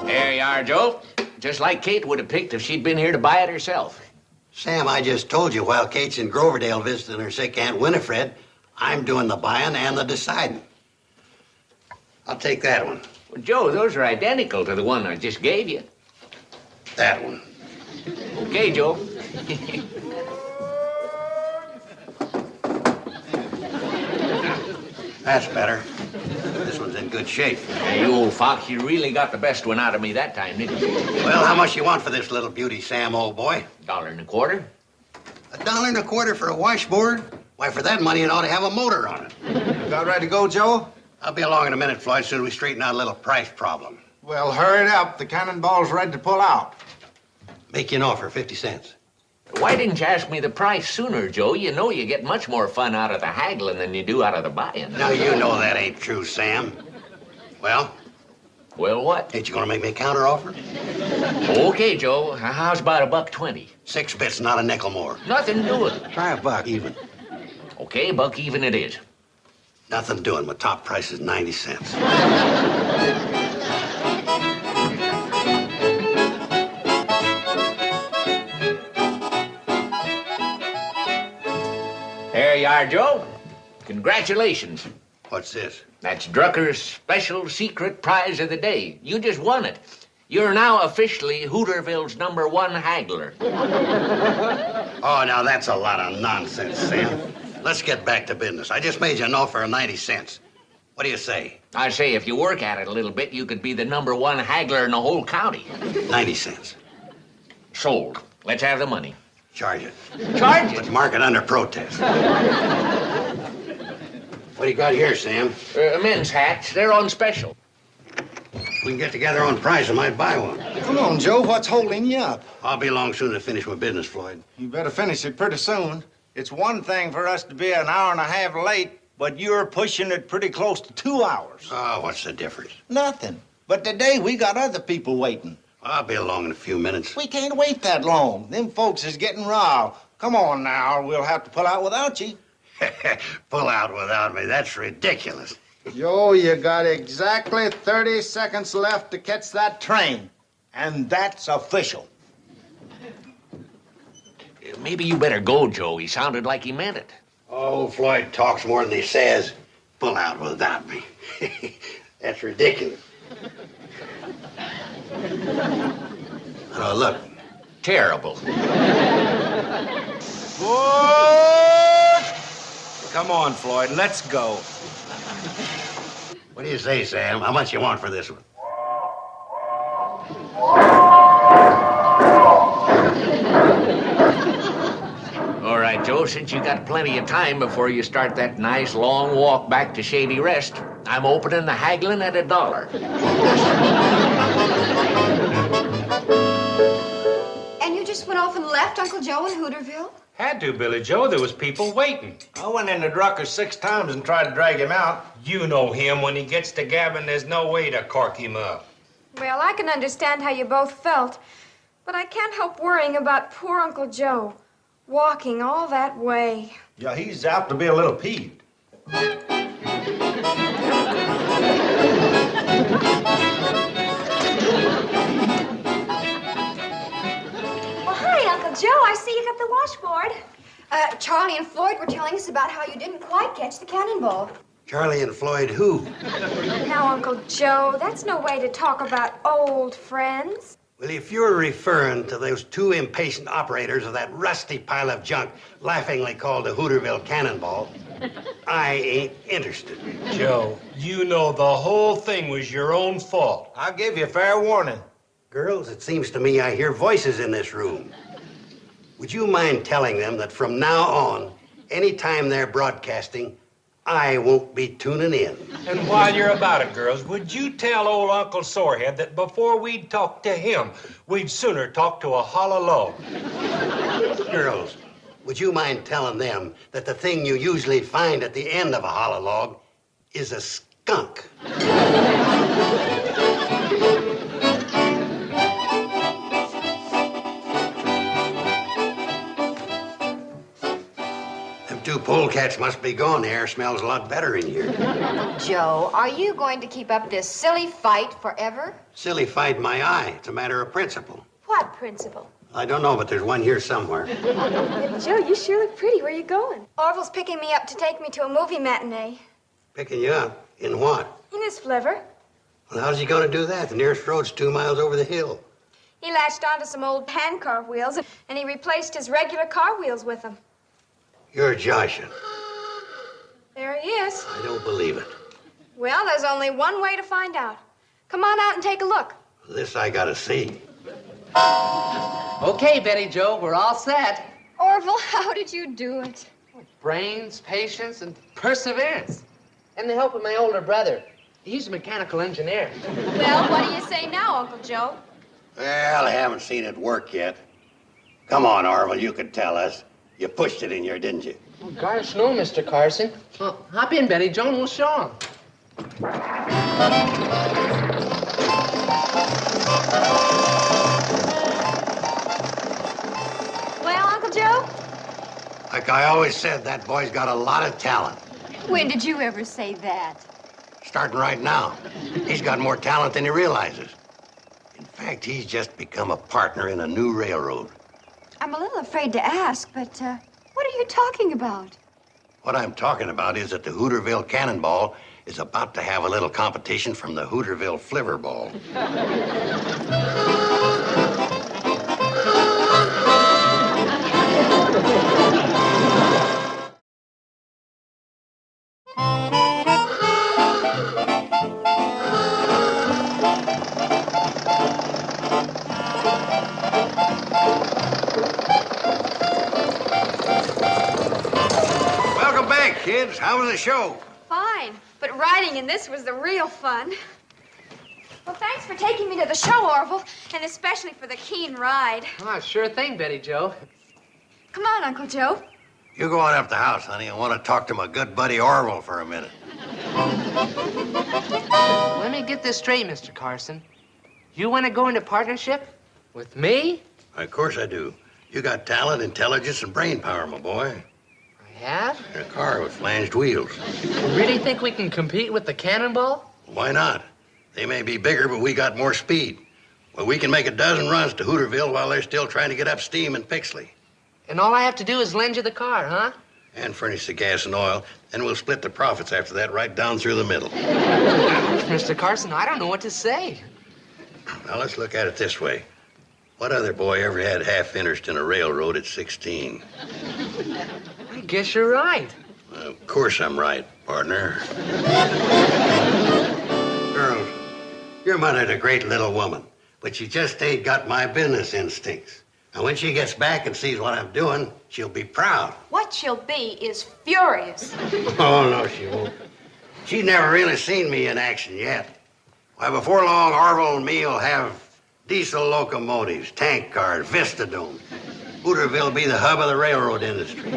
There you are, Joe. Just like Kate would have picked if she'd been here to buy it herself. Sam, I just told you while Kate's in Groverdale visiting her sick Aunt Winifred, I'm doing the buying and the deciding. I'll take that one. Well, Joe, those are identical to the one I just gave you. That one. Okay, Joe. That's better. This one's in good shape. Hey, you old fox, you really got the best one out of me that time, didn't you? Well, how much you want for this little beauty, Sam, old boy? $1.25. $1.25 for a washboard? Why, for that money, it ought to have a motor on it. About ready to go, Joe? I'll be along in a minute, Floyd, soon as we straighten out a little price problem. Well, hurry it up. The cannonball's ready to pull out. Make you an offer, 50 cents. Why didn't you ask me the price sooner, Joe? You know you get much more fun out of the haggling than you do out of the buying. Now, you know that ain't true, Sam. Well? Well, what? Ain't you gonna make me a counter offer? Okay, Joe. How's about $1.20? 6 bits, not a nickel more. Nothing doing. Try $1 even. Okay, $1 even it is. Nothing doing. My top price is 90 cents. There you are, Joe. Congratulations. What's this? That's Drucker's special secret prize of the day. You just won it. You're now officially Hooterville's #1 haggler. Oh, now that's a lot of nonsense, Sam. Let's get back to business. I just made you an offer of 90 cents. What do you say? I say, if you work at it a little bit, you could be the #1 haggler in the whole county. 90 cents. Sold. Let's have the money. Charge it. Charge Let's it. mark it under protest. What do you got here, Sam? Men's hats. They're on special. We can get together on price. I might buy one. Come on, Joe. What's holding you up? I'll be along soon to finish my business, Floyd. You better finish it pretty soon. It's one thing for us to be an hour and a half late, but you're pushing it pretty close to 2 hours. Oh, what's the difference? Nothing. But today we got other people waiting. I'll be along in a few minutes. We can't wait that long. Them folks is getting riled. Come on now, we'll have to pull out without you. Pull out without me. That's ridiculous. Joe, you got exactly 30 seconds left to catch that train. And that's official. Maybe you better go, Joe. He sounded like he meant it. Oh, Floyd talks more than he says. Pull out without me. That's ridiculous. Oh, look. Terrible. Come on, Floyd, let's go. What do you say, Sam? How much you want for this one? All right, Joe, since you got plenty of time before you start that nice long walk back to Shady Rest, I'm opening the haggling at $1. And you just went off and left Uncle Joe in Hooterville? Had to, Billy Joe. There was people waiting. I went into Drucker 6 times and tried to drag him out. You know him. When he gets to gabbing, there's no way to cork him up. Well, I can understand how you both felt, but I can't help worrying about poor Uncle Joe, walking all that way. Yeah, he's apt to be a little peeved. Uncle Joe, I see you got the washboard. Charlie and Floyd were telling us about how you didn't quite catch the cannonball. Charlie and Floyd who? Now, Uncle Joe, that's no way to talk about old friends. Well, if you're referring to those 2 impatient operators of that rusty pile of junk laughingly called the Hooterville Cannonball, I ain't interested. Joe, you know the whole thing was your own fault. I'll give you fair warning. Girls, it seems to me I hear voices in this room. Would you mind telling them that from now on, anytime they're broadcasting, I won't be tuning in? And while you're about it, girls, would you tell old Uncle Sorehead that before we'd talk to him, we'd sooner talk to a hollow log? Girls, would you mind telling them that the thing you usually find at the end of a hollow log is a skunk? two polecats must be gone. The air smells a lot better in here. Joe, are you going to keep up this silly fight forever? Silly fight in my eye. It's a matter of principle. What principle? I don't know, but there's one here somewhere. Joe, you sure look pretty. Where are you going? Orville's picking me up to take me to a movie matinee. Picking you up? In what? In his flivver. Well, how's he going to do that? The nearest road's 2 miles over the hill. He latched onto some old handcar wheels, and he replaced his regular car wheels with them. You're joshing. There he is. I don't believe it. Well, there's only one way to find out. Come on out and take a look. This I gotta see. Okay, Betty Joe, we're all set. Orville, how did you do it? Brains, patience, and perseverance. And the help of my older brother. He's a mechanical engineer. Well, what do you say now, Uncle Joe? Well, I haven't seen it work yet. Come on, Orville, you could tell us. You pushed it in here, didn't you? Oh, gosh, no, Mr. Carson. Well, hop in, Betty Joe, and we'll show him. Well, Uncle Joe? Like I always said, that boy's got a lot of talent. When did you ever say that? Starting right now. He's got more talent than he realizes. In fact, he's just become a partner in a new railroad. I'm a little afraid to ask, but what are you talking about? What I'm talking about is that the Hooterville Cannonball is about to have a little competition from the Hooterville Flivverball. Welcome back, kids. How was the show? Fine, but riding in this was the real fun. Well, thanks for taking me to the show, Orville, and especially for the keen ride. Ah, sure thing, Betty Joe. Come on, Uncle Joe. You go on up the house, honey. I want to talk to my good buddy Orville for a minute. Let me get this straight, Mr. Carson. You want to go into partnership with me? Of course I do. You got talent, intelligence, and brain power, my boy. I have? In a car with flanged wheels. You really think we can compete with the Cannonball? Why not? They may be bigger, but we got more speed. Well, we can make a dozen runs to Hooterville while they're still trying to get up steam in Pixley. And all I have to do is lend you the car, huh? And furnish the gas and oil, and we'll split the profits after that right down through the middle. Mr. Carson, I don't know what to say. Now, let's look at it this way. What other boy ever had half interest in a railroad at 16? I guess you're right. Of course I'm right, partner. Girls, your mother's a great little woman, but she just ain't got my business instincts. Now, when she gets back and sees what I'm doing, she'll be proud. What she'll be is furious. Oh, no, she won't. She's never really seen me in action yet. Why, before long, Orville and me will have diesel locomotives, tank cars, Vistadome. Hooterville will be the hub of the railroad industry.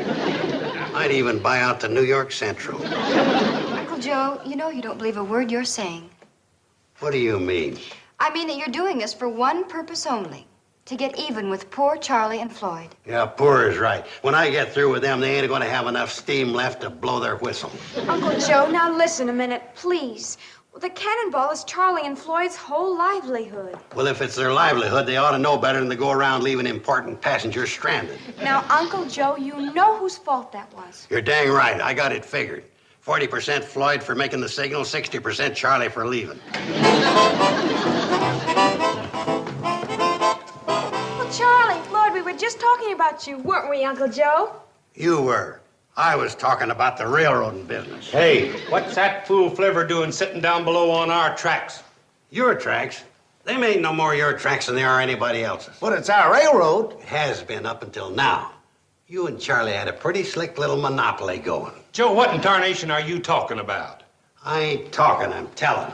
Might even buy out the New York Central. Uncle Joe, you know you don't believe a word you're saying. What do you mean? I mean that you're doing this for one purpose only. To get even with poor Charlie and Floyd. Yeah, poor is right. When I get through with them, they ain't gonna have enough steam left to blow their whistle. Uncle Joe, now listen a minute, please. The Cannonball is Charlie and Floyd's whole livelihood. Well, if it's their livelihood, they ought to know better than to go around leaving important passengers stranded. Now, Uncle Joe, you know whose fault that was. You're dang right. I got it figured. 40% Floyd for making the signal, 60% Charlie for leaving. Well, Charlie, Floyd, we were just talking about you, weren't we, Uncle Joe? You were. I was talking about the railroading business. Hey, what's that fool Flivver doing sitting down below on our tracks? Your tracks? Them ain't no more your tracks than they are anybody else's. But it's our railroad. It has been up until now. You and Charlie had a pretty slick little monopoly going. Joe, what in tarnation are you talking about? I ain't talking, I'm telling.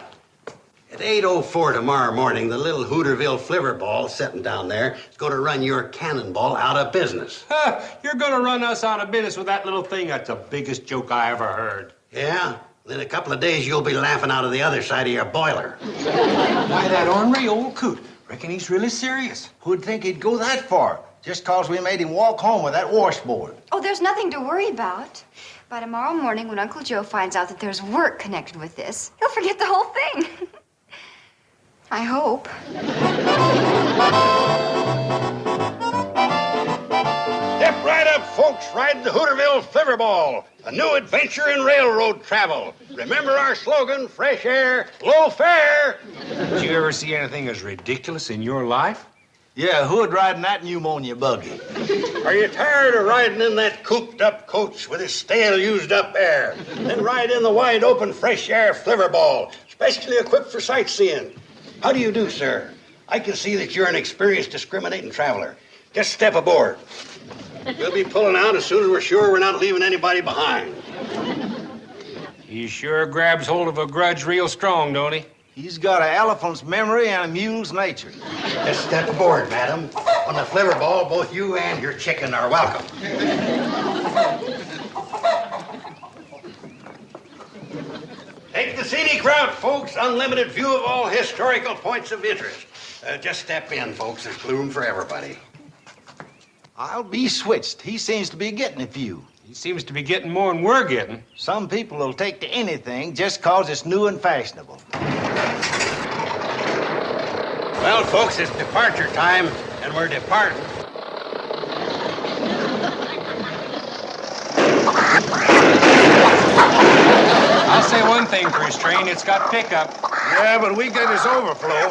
At 8:04 tomorrow morning, the little Hooterville Flivverball sitting down there is going to run your Cannonball out of business. Huh, you're gonna run us out of business with that little thing? That's the biggest joke I ever heard. Yeah? In a couple of days, you'll be laughing out of the other side of your boiler. Why, that ornery old coot. Reckon he's really serious. Who'd think he'd go that far? just 'cause we made him walk home with that washboard. Oh, there's nothing to worry about. By tomorrow morning, when Uncle Joe finds out that there's work connected with this, he'll forget the whole thing. I hope. Step right up, folks. Ride the Hooterville Flivverball, a new adventure in railroad travel. Remember our slogan, fresh air, low fare. Did you ever see anything as ridiculous in your life? Yeah, who'd ride in that pneumonia buggy? Are you tired of riding in that cooped-up coach with its stale, used-up air? Then ride in the wide-open fresh air Flivverball, specially equipped for sightseeing. How do you do, sir? I can see that you're an experienced, discriminating traveler. Just step aboard. We'll be pulling out as soon as we're sure we're not leaving anybody behind. He sure grabs hold of a grudge real strong, don't he? He's got an elephant's memory and a mule's nature. Just step aboard, madam. On the Flivverball, both you and your chicken are welcome. Take the scenic route, folks. Unlimited view of all historical points of interest. Just step in, folks. There's room for everybody. I'll be switched. He seems to be getting a few. He seems to be getting more than we're getting. Some people will take to anything just 'cause it's new and fashionable. Well, folks, it's departure time, and we're departing. I'll say one thing for his train, it's got pickup. Yeah, but we got his overflow.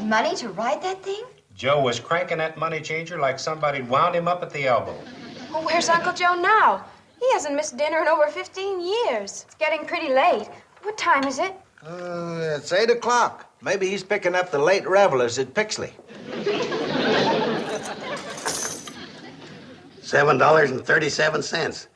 Money to ride that thing? Joe was cranking that money changer like somebody'd wound him up at the elbow. Well, where's Uncle Joe now? He hasn't missed dinner in over 15 years. It's getting pretty late. What time is it? It's 8 o'clock. Maybe he's picking up the late revelers at Pixley. $7.37.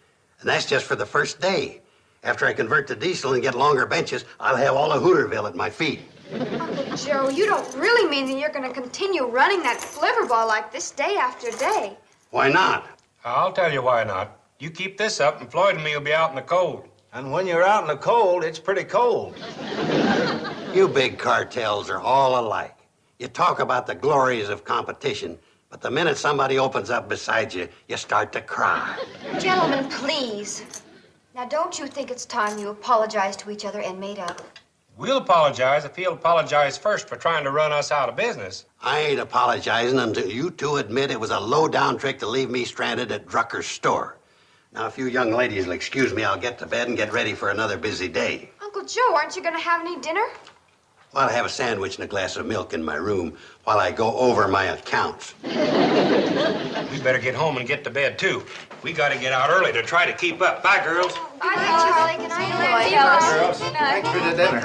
And that's just for the first day. After I convert to diesel and get longer benches, I'll have all of Hooterville at my feet. Uncle Joe, you don't really mean that you're going to continue running that Flivverball like this day after day. Why not? I'll tell you why not. You keep this up and Floyd and me will be out in the cold. And when you're out in the cold, it's pretty cold. You big cartels are all alike. You talk about the glories of competition, but the minute somebody opens up beside you, you start to cry. Gentlemen, please. Now, don't you think it's time you apologize to each other and made up? We'll apologize if he'll apologize first for trying to run us out of business. I ain't apologizing until you two admit it was a low-down trick to leave me stranded at Drucker's store. Now, if you young ladies will excuse me, I'll get to bed and get ready for another busy day. Uncle Joe, aren't you going to have any dinner? Well, I have a sandwich and a glass of milk in my room while I go over my accounts. We better get home and get to bed, too. We got to get out early to try to keep up. Bye, girls. Bye, Charlie. Good night, Girls, thanks for the dinner.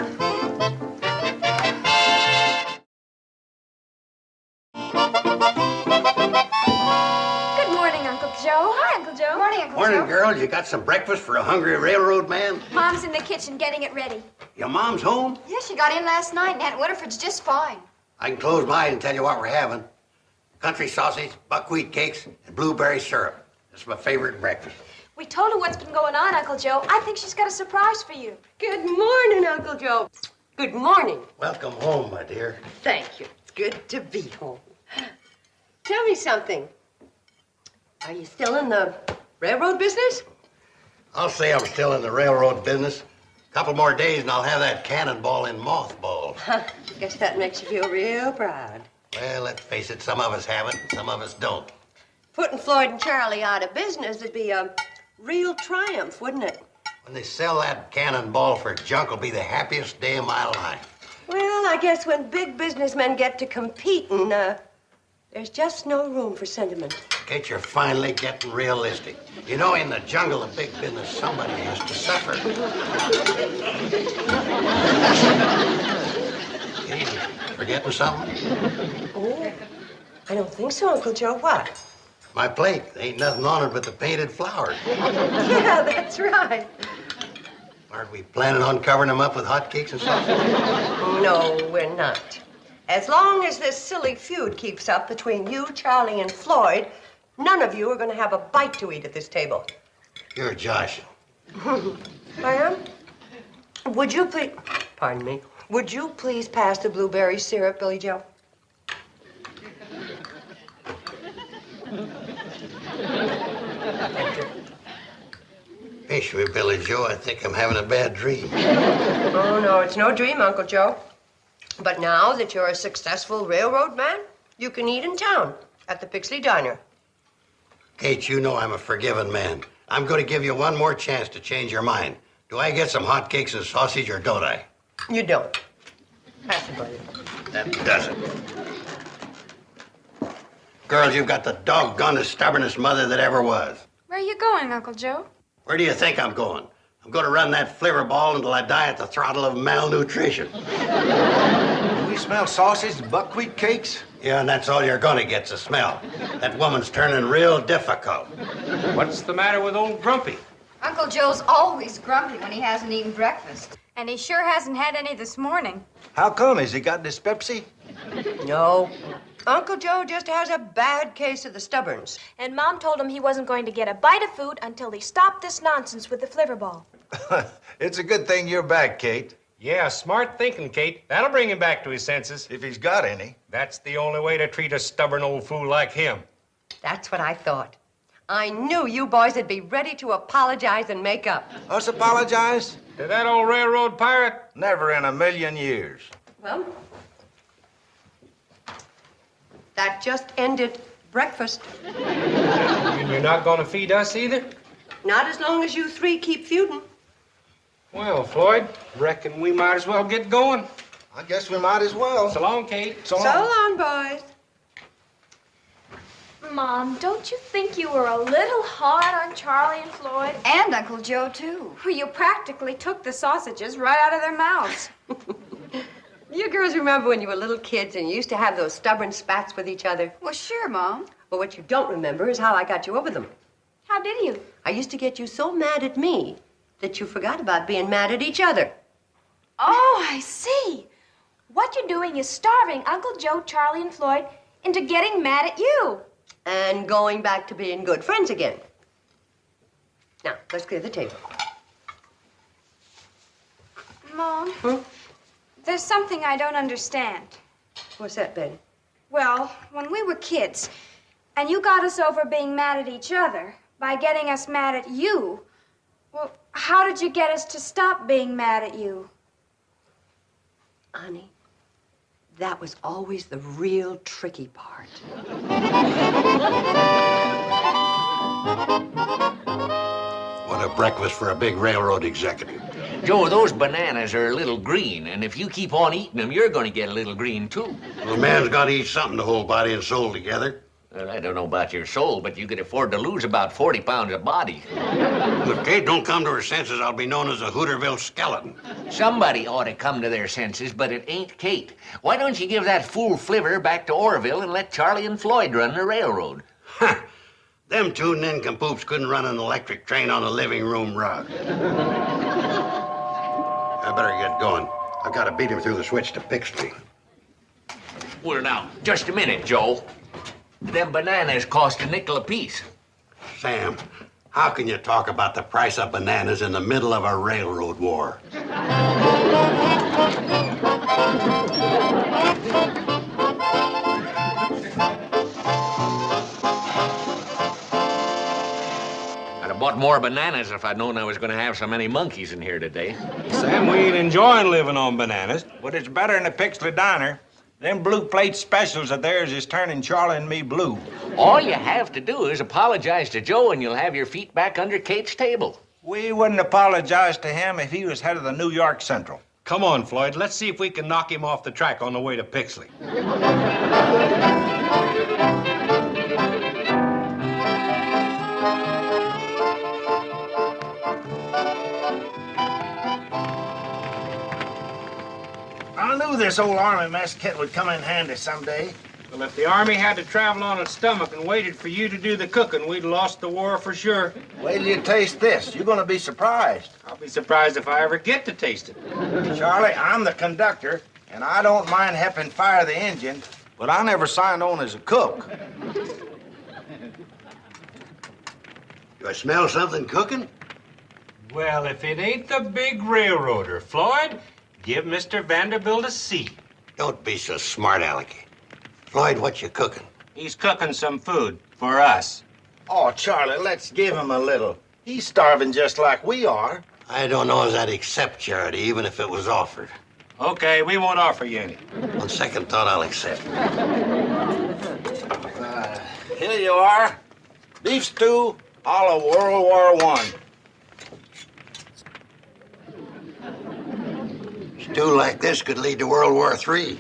Good morning, Uncle Joe. Hi, Uncle Joe. Morning, Uncle Morning, Joe. girls. You got some breakfast for a hungry railroad man? Mom's in the kitchen getting it ready. Your mom's home? Yeah, she got in last night, and Aunt Winifred's just fine. I can close my eyes and tell you what we're having. Country sausage, buckwheat cakes, and blueberry syrup. That's my favorite breakfast. We told her what's been going on, Uncle Joe. I think she's got a surprise for you. Good morning, Uncle Joe. Good morning. Welcome home, my dear. Thank you. It's good to be home. Tell me something. Are you still in the railroad business? I'll say I'm still in the railroad business. A couple more days and I'll have that cannonball in mothballs. Guess that makes you feel real proud. Well, let's face it, some of us have it, some of us don't. Putting Floyd and Charlie out of business would be a real triumph, wouldn't it? When they sell that cannonball for junk, will be the happiest day of my life. Well, I guess when big businessmen get to competing, There's just no room for sentiment. Kate, you're finally getting realistic. You know, in the jungle of big business, somebody has to suffer. Kate, forgetting something? Oh, I don't think so, Uncle Joe. What? My plate. Ain't nothing on it but the painted flowers. Yeah, that's right. Aren't we planning on covering them up with hotcakes and sausage? No, we're not. As long as this silly feud keeps up between you, Charlie, and Floyd, none of you are going to have a bite to eat at this table. You're Josh. I am? Would you please... Pardon me. Would you please pass the blueberry syrup, Billy Joe? Fish me, Billy Joe. I think I'm having a bad dream. Oh, no, it's no dream, Uncle Joe. But now that you're a successful railroad man, you can eat in town at the Pixley Diner. Kate, you know I'm a forgiving man. I'm going to give you one more chance to change your mind. Do I get some hotcakes and sausage or don't I? You don't. Pass it, buddy. That does it. Girls, you've got the doggonest, stubbornest mother that ever was. Where are you going, Uncle Joe? Where do you think I'm going? I'm going to run that Flivverball until I die at the throttle of malnutrition. Do we smell sausage and buckwheat cakes? Yeah, and that's all you're going to get's a smell. That woman's turning real difficult. What's the matter with old Grumpy? Uncle Joe's always grumpy when he hasn't eaten breakfast. And he sure hasn't had any this morning. How come? Has he got dyspepsy? No. Uncle Joe just has a bad case of the stubborns. And Mom told him he wasn't going to get a bite of food until he stopped this nonsense with the Flivverball. It's a good thing you're back, Kate. Yeah, smart thinking, Kate. That'll bring him back to his senses. If he's got any. That's the only way to treat a stubborn old fool like him. That's what I thought. I knew you boys would be ready to apologize and make up. Us apologize? To that old railroad pirate? Never in a million years. Well, that just ended breakfast. And you're not going to feed us either? Not as long as you three keep feuding. Well, Floyd, reckon we might as well get going. I guess we might as well. So long, Kate. So long, boys. Mom, don't you think you were a little hard on Charlie and Floyd? And Uncle Joe, too. Well, you practically took the sausages right out of their mouths. You girls remember when you were little kids and you used to have those stubborn spats with each other? Well, sure, Mom. Well, what you don't remember is how I got you over them. How did you? I used to get you so mad at me that you forgot about being mad at each other. Oh, I see. What you're doing is starving Uncle Joe, Charlie, and Floyd into getting mad at you. And going back to being good friends again. Now, let's clear the table. Mom, there's something I don't understand. What's that, Betty? Well, when we were kids, and you got us over being mad at each other by getting us mad at you, well, how did you get us to stop being mad at you? Honey, that was always the real tricky part. What a breakfast for a big railroad executive. Joe, those bananas are a little green, and if you keep on eating them, you're going to get a little green, too. Well, a man's got to eat something to hold body and soul together. Well, I don't know about your soul, but you could afford to lose about 40 pounds of body. If Kate don't come to her senses, I'll be known as a Hooterville skeleton. Somebody ought to come to their senses, but it ain't Kate. Why don't you give that fool Flivver back to Orville and let Charlie and Floyd run the railroad? Ha! Them two nincompoops couldn't run an electric train on a living room rug. I better get going. I've got to beat him through the switch to Pixley. Well, now, just a minute, Joe. Them bananas cost a nickel apiece. Sam, how can you talk about the price of bananas in the middle of a railroad war? I'd have bought more bananas if I'd known I was going to have so many monkeys in here today. Sam, we ain't enjoying living on bananas. But it's better in the Pixley Diner. Them blue plate specials of theirs is turning Charlie and me blue. All you have to do is apologize to Joe and you'll have your feet back under Kate's table. We wouldn't apologize to him if he was head of the New York Central. Come on, Floyd. Let's see if we can knock him off the track on the way to Pixley. I knew this old Army mess kit would come in handy someday. Well, if the Army had to travel on its stomach and waited for you to do the cooking, we'd lost the war for sure. Wait till you taste this. You're gonna be surprised. I'll be surprised if I ever get to taste it. Charlie, I'm the conductor, and I don't mind helping fire the engine, but I never signed on as a cook. Do I smell something cooking? Well, if it ain't the big railroader, Floyd, give Mr. Vanderbilt a seat. Don't be so smart, Alecky. Floyd, what you cooking? He's cooking some food for us. Oh, Charlie, let's give him a little. He's starving just like we are. I don't know as I'd accept charity, even if it was offered. Okay, we won't offer you any. On second thought, I'll accept. Here you are. Beef stew, a la World War I. Stew like this could lead to World War III.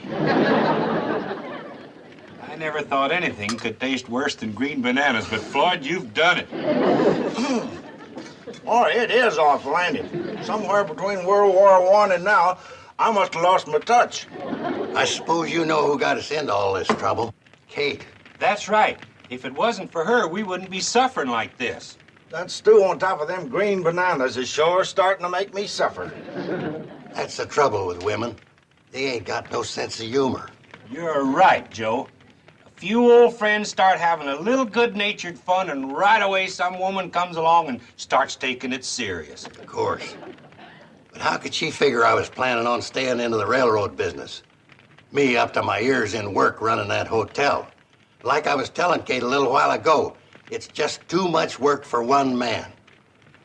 I never thought anything could taste worse than green bananas, but Floyd, you've done it. Oh, it is off-landed. Somewhere between World War I and now, I must have lost my touch. I suppose you know who got us into all this trouble. Kate. That's right. If it wasn't for her, we wouldn't be suffering like this. That stew on top of them green bananas is sure starting to make me suffer. That's the trouble with women. They ain't got no sense of humor. You're right, Joe. A few old friends start having a little good-natured fun, and right away some woman comes along and starts taking it serious. Of course. But how could she figure I was planning on staying into the railroad business? Me up to my ears in work running that hotel. Like I was telling Kate a little while ago, it's just too much work for one man,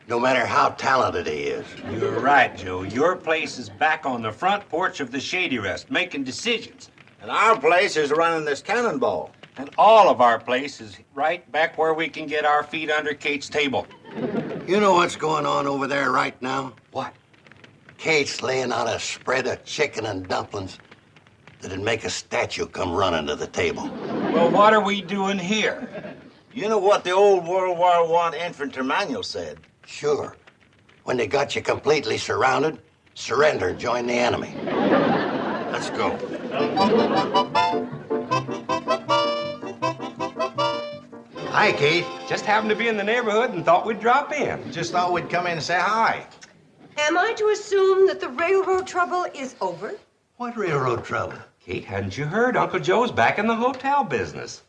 no matter how talented he is. You're right, Joe. Your place is back on the front porch of the Shady Rest, making decisions. And our place is running this cannonball. And all of our place is right back where we can get our feet under Kate's table. You know what's going on over there right now? What? Kate's laying out a spread of chicken and dumplings that'd make a statue come running to the table. Well, what are we doing here? You know what the old World War I infantry manual said? Sure. When they got you completely surrounded, surrender and join the enemy. Let's go. Hi, Kate. Just happened to be in the neighborhood and thought we'd drop in. Just thought we'd come in and say hi. Am I to assume that the railroad trouble is over? What railroad trouble? Kate, hadn't you heard? Uncle Joe's back in the hotel business.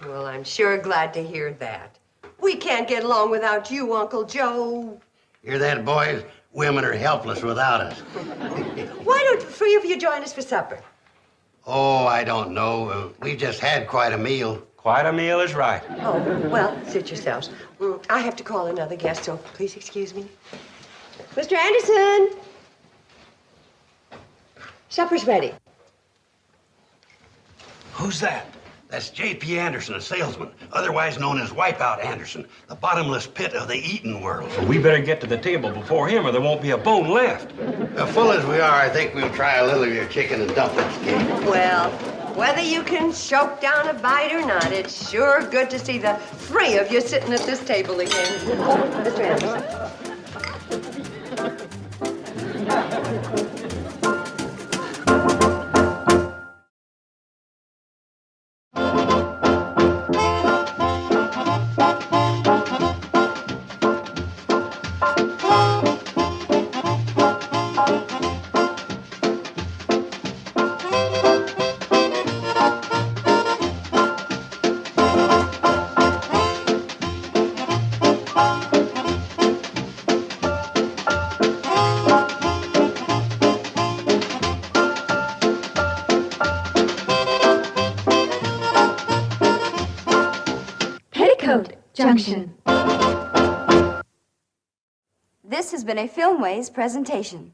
Well, I'm sure glad to hear that. We can't get along without you, Uncle Joe. Hear that, boys? Women are helpless without us. Why don't the three of you join us for supper? Oh, I don't know. We've just had quite a meal. Quite a meal is right. Oh, well, suit yourselves. I have to call another guest, so please excuse me. Mr. Anderson! Supper's ready. Who's that? That's J.P. Anderson, a salesman, otherwise known as Wipeout Anderson, the bottomless pit of the eating world. We better get to the table before him, or there won't be a bone left. Full as we are, I think we'll try a little of your chicken and dumplings, Kate. Well, whether you can choke down a bite or not, it's sure good to see the three of you sitting at this table again. Mr. Anderson. Petticoat, Junction. This has been a Filmways presentation.